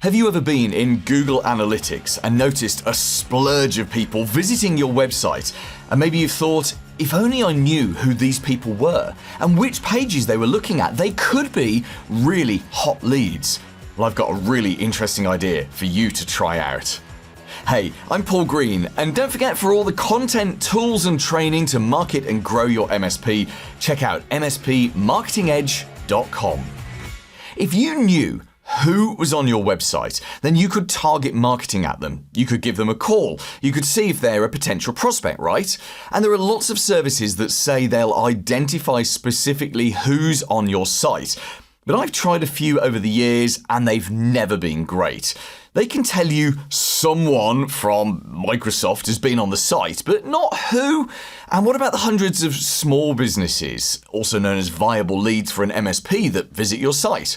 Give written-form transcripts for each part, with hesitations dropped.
Have you ever been in Google Analytics and noticed a splurge of people visiting your website? And maybe you've thought, if only I knew who these people were and which pages they were looking at, they could be really hot leads. Well, I've got a really interesting idea for you to try out. Hey, I'm Paul Green, and don't forget, for all the content, tools and training to market and grow your MSP, check out MSPmarketingedge.com. If you knew who was on your website, then you could target marketing at them. You could give them a call. You could see if they're a potential prospect, right? And there are lots of services that say they'll identify specifically who's on your site. But I've tried a few over the years and they've never been great. They can tell you someone from Microsoft has been on the site, but not who. And what about the hundreds of small businesses, also known as viable leads for an MSP, that visit your site?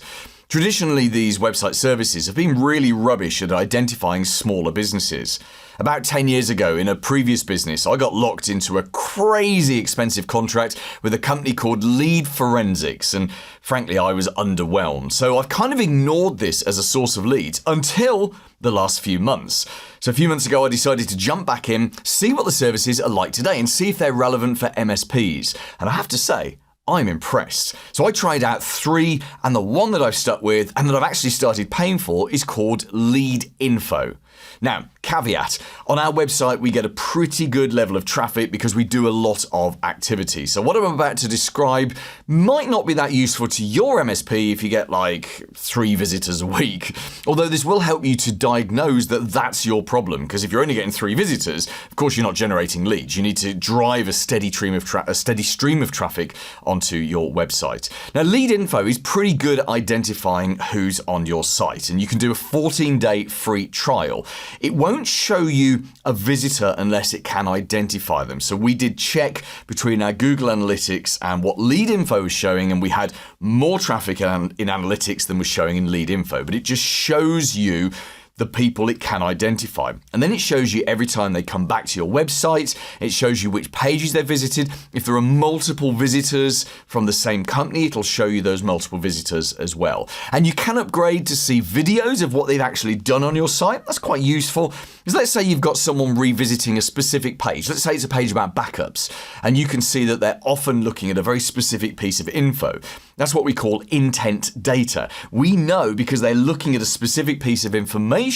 Traditionally, these website services have been really rubbish at identifying smaller businesses. About 10 years ago, in a previous business, I got locked into a crazy expensive contract with a company called Lead Forensics, and frankly, I was underwhelmed. So I've kind of ignored this as a source of leads until the last few months. So a few months ago, I decided to jump back in, see what the services are like today, and see if they're relevant for MSPs. And I have to say, I'm impressed. So I tried out 3, and the one that I've stuck with and that I've actually started paying for is called Lead Info. Now, caveat, on our website we get a pretty good level of traffic because we do a lot of activity. So what I'm about to describe might not be that useful to your MSP if you get like 3 visitors a week. Although this will help you to diagnose that that's your problem, because if you're only getting 3 visitors, of course you're not generating leads. You need to drive a steady stream of traffic onto your website. Now, Lead Info is pretty good at identifying who's on your site, and you can do a 14-day free trial. It won't show you a visitor unless it can identify them. So we did check between our Google Analytics and what Lead Info was showing, and we had more traffic in Analytics than was showing in Lead Info. But it just shows you the people it can identify. And then it shows you every time they come back to your website. It shows you which pages they've visited. If there are multiple visitors from the same company, it'll show you those multiple visitors as well. And you can upgrade to see videos of what they've actually done on your site. That's quite useful. Because let's say you've got someone revisiting a specific page. Let's say it's a page about backups, and you can see that they're often looking at a very specific piece of info. That's what we call intent data. We know because they're looking at a specific piece of information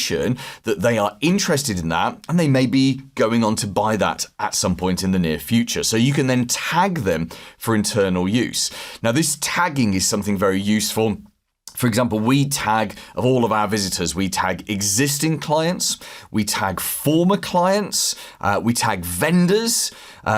that they are interested in that, and they may be going on to buy that at some point in the near future. So you can then tag them for internal use. Now, this tagging is something very useful. For example, we tag, of all of our visitors, we tag existing clients, we tag former clients, we tag vendors,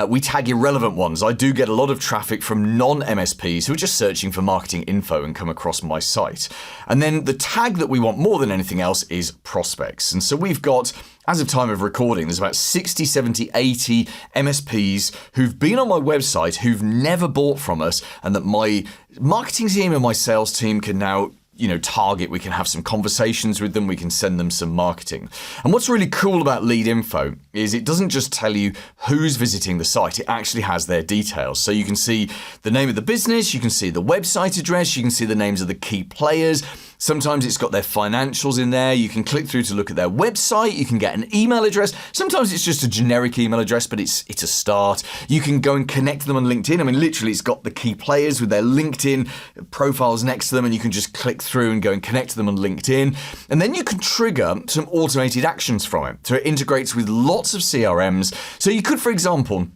we tag irrelevant ones. I do get a lot of traffic from non-MSPs who are just searching for marketing info and come across my site. And then the tag that we want more than anything else is prospects. And so we've got, as of time of recording, there's about 60, 70, 80 MSPs who've been on my website who've never bought from us, and that my marketing team and my sales team can now target. We can have some conversations with them. We can send them some marketing. And what's really cool about Lead Info is it doesn't just tell you who's visiting the site. It actually has their details. So you can see the name of the business. You can see the website address. You can see the names of the key players. Sometimes it's got their financials in there. You can click through to look at their website. You can get an email address. Sometimes it's just a generic email address, but it's a start. You can go and connect them on LinkedIn. I mean, literally, it's got the key players with their LinkedIn profiles next to them, and you can just click through and go and connect to them on LinkedIn. And then you can trigger some automated actions from it. So it integrates with lots of CRMs. So you could, for example,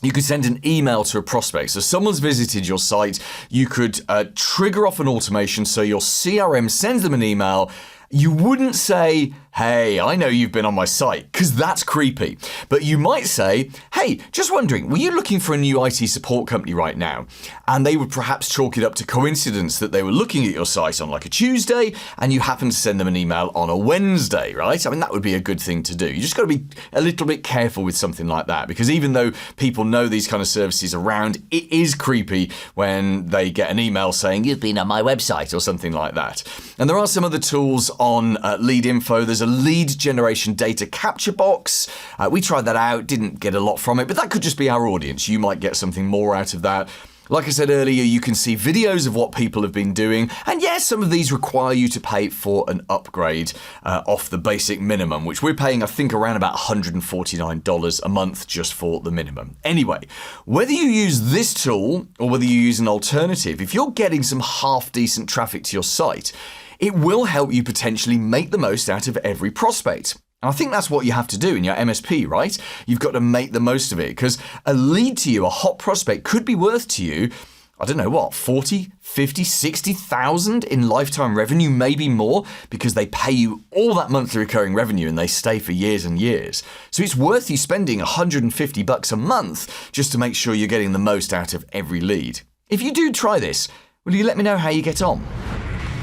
you could send an email to a prospect. So someone's visited your site. You could trigger off an automation so your CRM sends them an email. You wouldn't say, hey, I know you've been on my site, because that's creepy. But you might say, hey, just wondering, were you looking for a new IT support company right now? And they would perhaps chalk it up to coincidence that they were looking at your site on like a Tuesday and you happen to send them an email on a Wednesday, right? I mean, that would be a good thing to do. You just got to be a little bit careful with something like that, because even though people know these kind of services around, it is creepy when they get an email saying, you've been on my website or something like that. And there are some other tools on Lead Info. There's a lead generation data capture box. We tried that out, didn't get a lot from it, but that could just be our audience. You might get something more out of that. Like I said earlier, you can see videos of what people have been doing, and yes, some of these require you to pay for an upgrade off the basic minimum, which we're paying, I think, around about $149 a month just for the minimum. Anyway, whether you use this tool or whether you use an alternative, if you're getting some half-decent traffic to your site, it will help you potentially make the most out of every prospect. And I think that's what you have to do in your MSP, right? You've got to make the most of it, because a lead to you, a hot prospect, could be worth to you, I don't know what, 40, 50, 60,000 in lifetime revenue, maybe more, because they pay you all that monthly recurring revenue and they stay for years and years. So it's worth you spending $150 a month just to make sure you're getting the most out of every lead. If you do try this, will you let me know how you get on?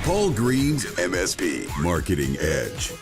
Paul Green's MSP Marketing Edge.